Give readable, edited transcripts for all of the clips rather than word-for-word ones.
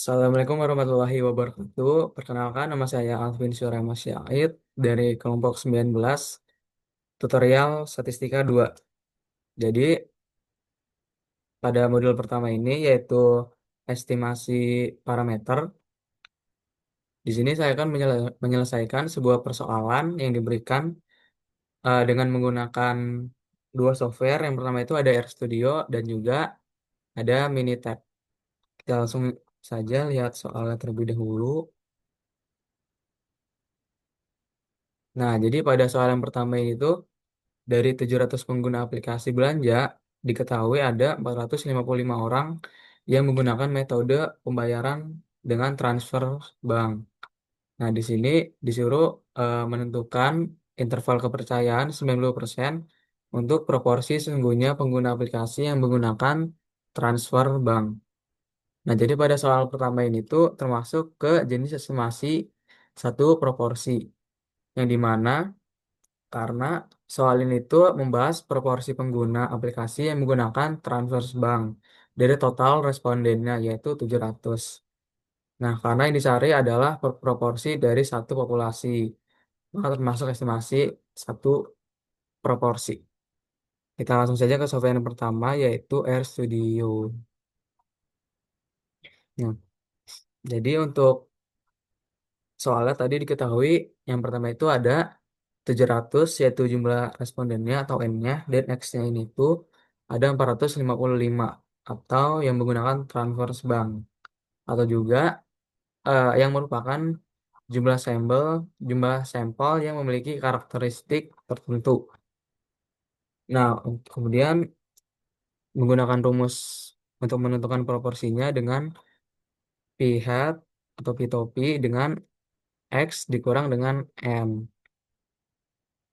Assalamualaikum warahmatullahi wabarakatuh. Perkenalkan, nama saya Alvin Syurama Syahid dari kelompok 19 tutorial statistika 2. Jadi, pada modul pertama ini yaitu estimasi parameter. Di sini saya akan menyelesaikan sebuah persoalan yang diberikan dengan menggunakan dua software. Yang pertama itu ada RStudio dan juga ada Minitab. Kita langsung saja lihat soalnya terlebih dahulu. Nah, jadi pada soal yang pertama ini tuh dari 700 pengguna aplikasi belanja, diketahui ada 455 orang yang menggunakan metode pembayaran dengan transfer bank. Nah, di sini disuruh menentukan interval kepercayaan 90% untuk proporsi sesungguhnya pengguna aplikasi yang menggunakan transfer bank. Nah, jadi pada soal pertama ini tuh termasuk ke jenis estimasi satu proporsi, yang dimana karena soal ini tuh membahas proporsi pengguna aplikasi yang menggunakan transfer bank dari total respondennya yaitu 700. Nah, karena yang dicari adalah proporsi dari satu populasi, maka termasuk estimasi satu proporsi. Kita langsung saja ke software yang pertama yaitu RStudio. Nah, jadi untuk soalnya tadi diketahui yang pertama itu ada 700 yaitu jumlah respondennya atau N-nya, dan X-nya ini tuh ada 455 atau yang menggunakan transfer bank atau juga yang merupakan jumlah sampel yang memiliki karakteristik tertentu. Nah, kemudian menggunakan rumus untuk menentukan proporsinya dengan P hat atau P topi dengan X dikurang dengan M.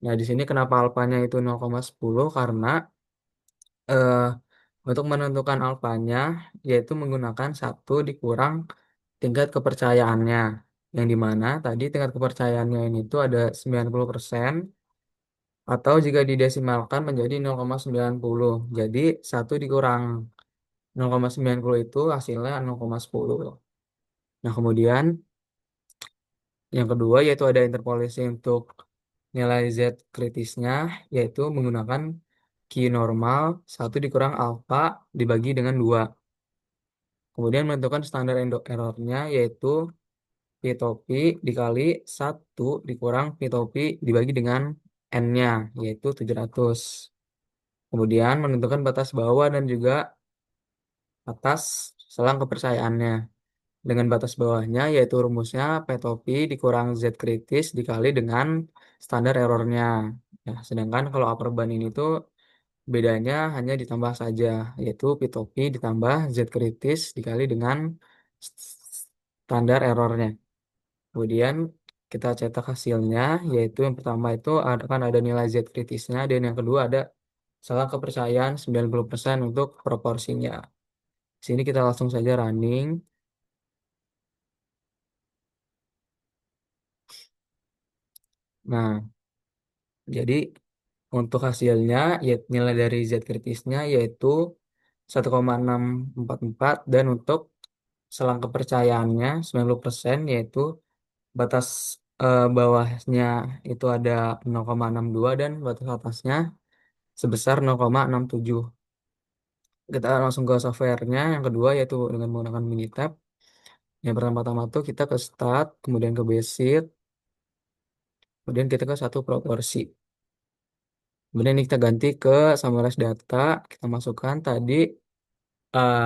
Nah, di sini kenapa alfanya itu 0,10 karena eh, untuk menentukan alfanya yaitu menggunakan satu dikurang tingkat kepercayaannya. Yang dimana tadi tingkat kepercayaannya ini tuh ada 90% atau jika didesimalkan menjadi 0,90. Jadi satu dikurang 0,90 itu hasilnya 0,10. Nah, kemudian yang kedua yaitu ada interpolasi untuk nilai Z kritisnya, yaitu menggunakan Q normal satu dikurang alfa dibagi dengan 2. Kemudian menentukan standar errornya yaitu P topi dikali satu dikurang P topi dibagi dengan N-nya yaitu 700. Kemudian menentukan batas bawah dan juga atas selang kepercayaannya. Dengan batas bawahnya yaitu rumusnya P topi dikurang Z kritis dikali dengan standar errornya. Nah, sedangkan kalau upper bound ini tuh bedanya hanya ditambah saja, yaitu P topi ditambah Z kritis dikali dengan standar errornya. Kemudian kita cetak hasilnya, yaitu yang pertama itu akan ada nilai Z kritisnya, dan yang kedua ada salah kepercayaan 90% untuk proporsinya. Di sini kita langsung saja running. Nah, jadi untuk hasilnya, ya, nilai dari Z kritisnya yaitu 1,644, dan untuk selang kepercayaannya 90% yaitu batas bawahnya itu ada 0,62 dan batas atasnya sebesar 0,67. Kita langsung ke softwarenya yang kedua yaitu dengan menggunakan Minitab. Yang pertama-tama tuh kita ke Stat, kemudian ke Basic, kemudian kita ke satu proporsi. Kemudian ini kita ganti ke summarize data, kita masukkan tadi eh,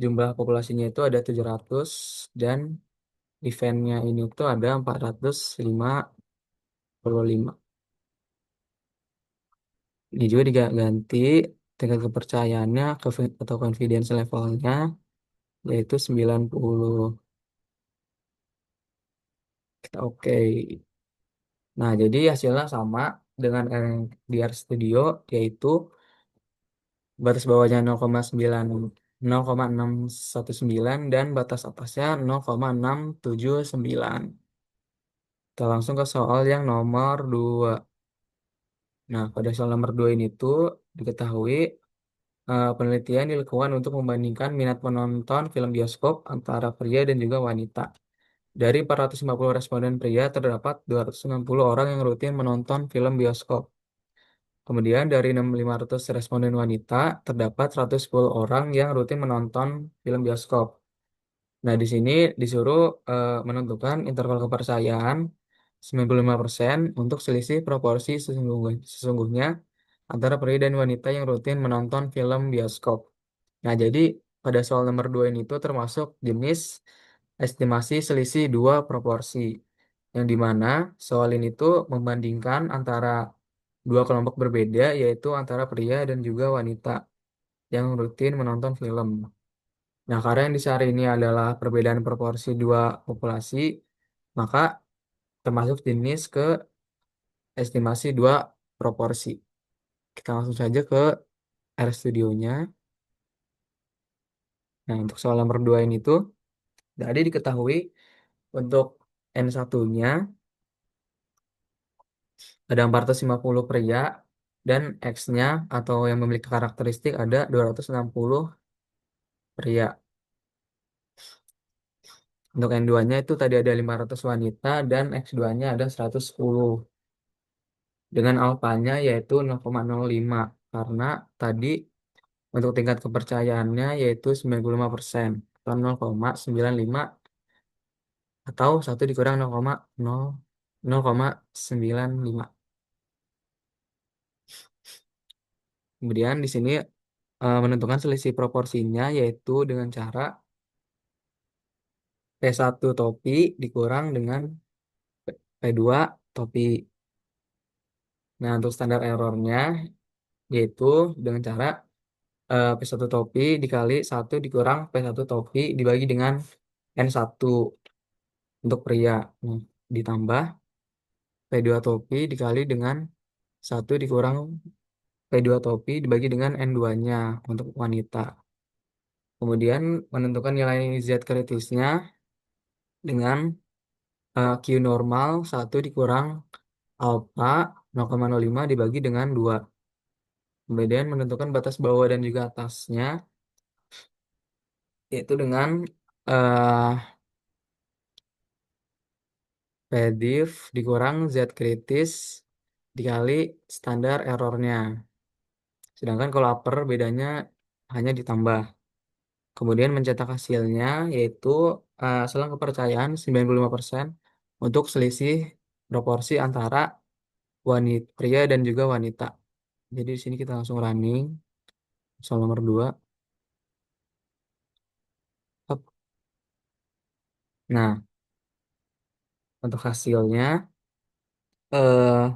jumlah populasinya itu ada 700 dan eventnya ini tuh ada 455. Ini juga diganti tingkat kepercayaannya atau confidence levelnya yaitu 90. Kita oke. Nah, jadi hasilnya sama dengan yang di RStudio yaitu batas bawahnya 0,9 0,619 dan batas atasnya 0,679. Kita langsung ke soal yang nomor 2. Nah, pada soal nomor 2 ini tuh diketahui penelitian dilakukan untuk membandingkan minat menonton film bioskop antara pria dan juga wanita. Dari 450 responden pria, terdapat 260 orang yang rutin menonton film bioskop. Kemudian dari 6.500 responden wanita, terdapat 110 orang yang rutin menonton film bioskop. Nah, di sini disuruh menentukan interval kepercayaan 95% untuk selisih proporsi sesungguhnya antara pria dan wanita yang rutin menonton film bioskop. Nah, jadi pada soal nomor 2 ini tuh termasuk jenis estimasi selisih dua proporsi. Yang dimana soal ini tuh membandingkan antara dua kelompok berbeda, yaitu antara pria dan juga wanita yang rutin menonton film. Nah, karena yang dicari ini adalah perbedaan proporsi dua populasi, maka termasuk jenis ke estimasi dua proporsi. Kita langsung saja ke R studionya. Nah, untuk soal nomor 2 ini tuh, tadi diketahui untuk N1-nya ada 450 pria dan X-nya atau yang memiliki karakteristik ada 260 pria. Untuk N2-nya itu tadi ada 500 wanita dan X2-nya ada 110. Dengan alfanya yaitu 0,05 karena tadi untuk tingkat kepercayaannya yaitu 95% atau 0,95 atau 1 dikurang 0,95. Kemudian di sini menentukan selisih proporsinya yaitu dengan cara P1 topi dikurang dengan P2 topi. Nah, untuk standar errornya yaitu dengan cara P1 topi dikali 1 dikurang P1 topi dibagi dengan N1 untuk pria. Nah, ditambah P2 topi dikali dengan 1 dikurang P2 topi dibagi dengan N2-nya untuk wanita. Kemudian menentukan nilai Z kritisnya dengan Q normal 1 dikurang alfa 0,05 dibagi dengan 2. Kemudian menentukan batas bawah dan juga atasnya yaitu dengan eh PDIF dikurang Z kritis dikali standar errornya. Sedangkan kalau upper bedanya hanya ditambah. Kemudian mencetak hasilnya yaitu selang kepercayaan 95% untuk selisih proporsi antara wanita pria dan juga wanita. Jadi di sini kita langsung running soal nomor 2. Nah, untuk hasilnya eh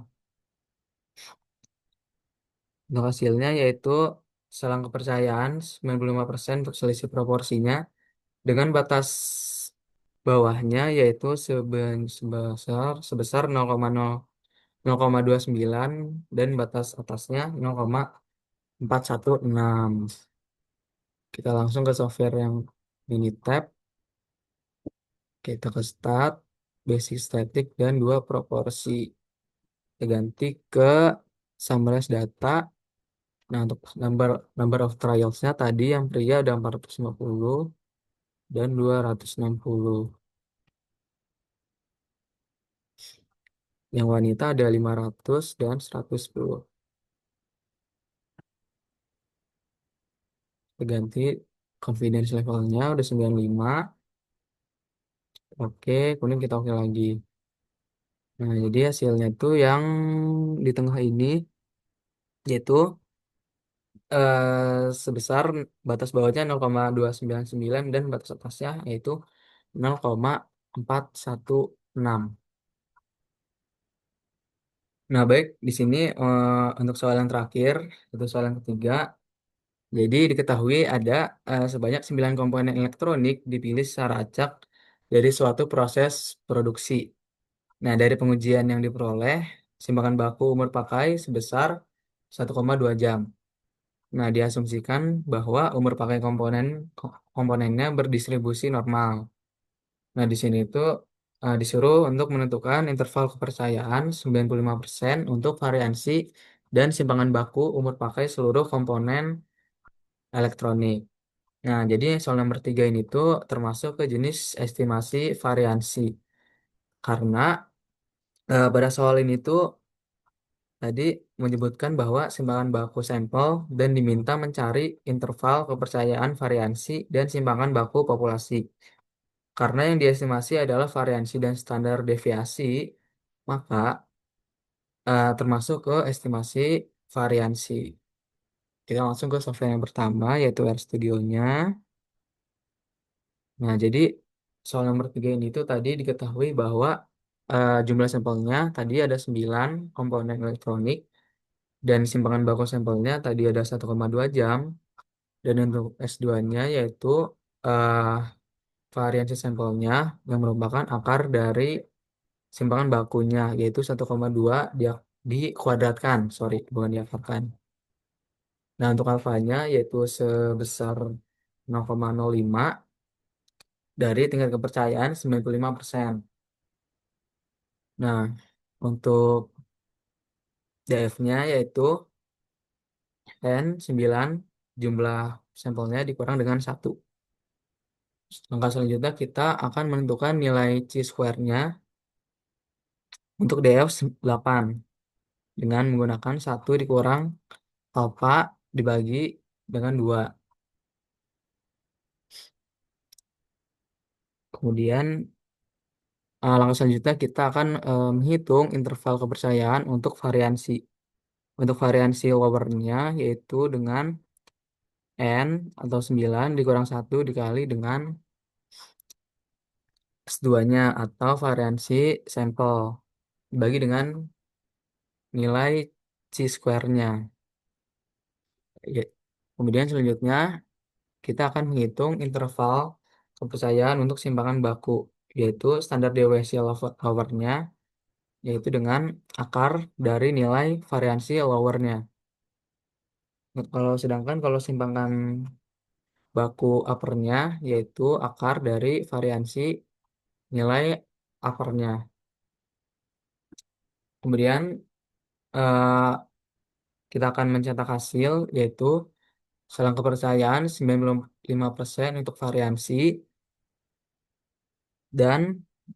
untuk hasilnya yaitu selang kepercayaan 95% untuk selisih proporsinya dengan batas bawahnya yaitu sebesar 0,29 dan batas atasnya 0,416. Kita langsung ke software yang Minitab. Kita ke stat, basic static dan dua proporsi. Kita ganti ke summarize data. Nah, untuk number number of trials-nya tadi yang pria ada 450 dan 260. Yang wanita ada 500 dan 110. Kita ganti confidence levelnya udah 95. Oke, kemudian kita oke lagi. Nah, jadi hasilnya itu yang di tengah ini yaitu sebesar batas bawahnya 0,299 dan batas atasnya yaitu 0,416. Nah, baik, di sini untuk soal yang terakhir, itu soal yang ketiga. Jadi diketahui ada sebanyak 9 komponen elektronik dipilih secara acak dari suatu proses produksi. Nah, dari pengujian yang diperoleh, simpangan baku umur pakai sebesar 1,2 jam. Nah, diasumsikan bahwa umur pakai komponennya berdistribusi normal. Nah, di sini itu disuruh untuk menentukan interval kepercayaan 95% untuk variansi dan simpangan baku umur pakai seluruh komponen elektronik. Nah, jadi soal nomor 3 ini tuh termasuk ke jenis estimasi variansi. Karena pada soal ini tuh tadi menyebutkan bahwa simpangan baku sampel dan diminta mencari interval kepercayaan variansi dan simpangan baku populasi. Karena yang diestimasi adalah variansi dan standar deviasi, maka termasuk ke estimasi variansi. Kita langsung ke software yang pertama, yaitu RStudio-nya. Nah, jadi soal nomor 3 ini tuh tadi diketahui bahwa jumlah sampelnya tadi ada 9 komponen elektronik dan simpangan baku sampelnya tadi ada 1,2 jam. Dan untuk S2-nya yaitu eh, variansi sampelnya yang merupakan akar dari simpangan bakunya yaitu 1,2 dia dikuadratkan, sorry, bukan diakarkan. Nah, untuk alfanya yaitu sebesar 0,05 dari tingkat kepercayaan 95%. Nah, untuk DF-nya yaitu N9 jumlah sampelnya dikurang dengan 1. Langkah selanjutnya kita akan menentukan nilai chi-square-nya untuk DF 8 dengan menggunakan 1 dikurang alfa dibagi dengan 2. Kemudian langkah selanjutnya kita akan menghitung interval kepercayaan untuk variansi. Untuk variansi lowernya yaitu dengan N atau 9 dikurang 1 dikali dengan S2-nya atau variansi sampel dibagi dengan nilai chi-square-nya. Ya. Kemudian selanjutnya kita akan menghitung interval kepercayaan untuk simpangan baku, yaitu standar deviasi lowernya, yaitu dengan akar dari nilai variansi lowernya. Kalau sedangkan kalau simpangan baku uppernya, yaitu akar dari variansi nilai uppernya. Kemudian eh, kita akan mencetak hasil, yaitu selang kepercayaan 95% untuk variansi dan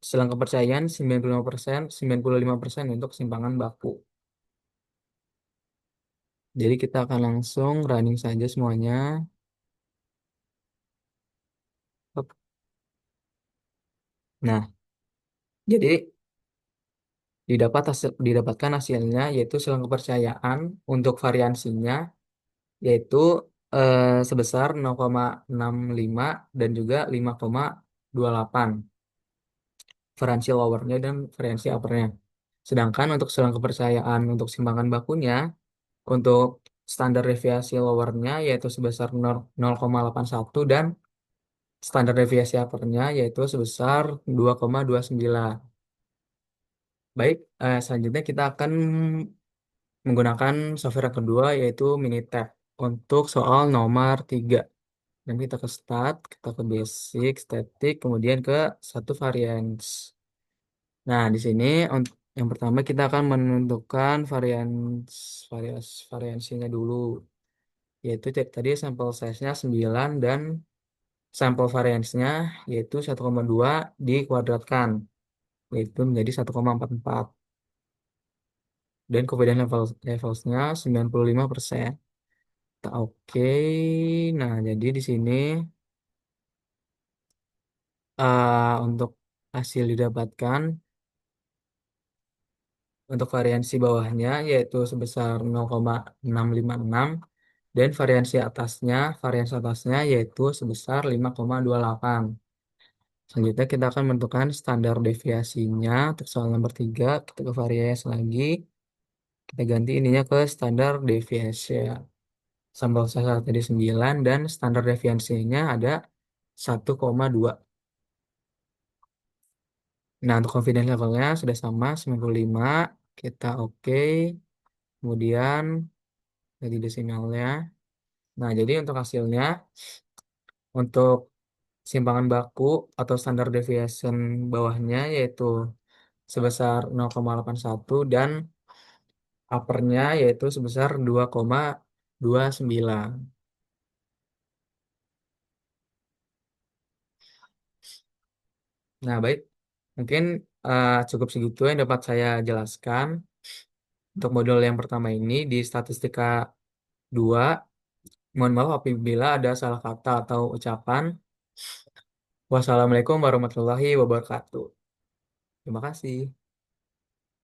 selang kepercayaan 95% untuk simpangan baku. Jadi kita akan langsung running saja semuanya. Hop. Nah, jadi didapatkan hasilnya yaitu selang kepercayaan untuk variansinya yaitu sebesar 0,65 dan juga 5,28 variansi lowernya dan variansi uppernya. Sedangkan untuk selang kepercayaan untuk simpangan bakunya untuk standar deviasi lowernya yaitu sebesar 0,81 dan standar deviasi uppernya yaitu sebesar 2,29. Baik, selanjutnya kita akan menggunakan software yang kedua yaitu Minitab untuk soal nomor 3. Dan kita ke start, kita ke basic, static, kemudian ke satu variance. Nah, di sini yang pertama kita akan menentukan variansinya dulu, yaitu tadi sampel size-nya 9 dan sampel variance-nya yaitu 1,2 dikuadratkan, yaitu menjadi 1,44. Dan confidence levels-nya 95%. Oke, nah jadi di sini untuk hasil didapatkan untuk variansi bawahnya yaitu sebesar 0,656 dan variansi atasnya yaitu sebesar 5,28. Selanjutnya kita akan menentukan standar deviasinya untuk soal nomor 3. Kita ke variasi lagi. Kita ganti ininya ke standar deviasi. Sampel saya tadi 9 dan standar deviasinya ada 1,2. Nah, untuk confidence levelnya sudah sama 95. Kita oke. Kemudian jadi desimalnya. Nah, jadi untuk hasilnya untuk simpangan baku atau standar deviation bawahnya yaitu sebesar 0,81 dan uppernya yaitu sebesar 2,29. Nah, baik. Mungkin cukup segitu yang dapat saya jelaskan untuk modul yang pertama ini di statistika 2. Mohon maaf apabila ada salah kata atau ucapan. Wassalamualaikum warahmatullahi wabarakatuh. Terima kasih.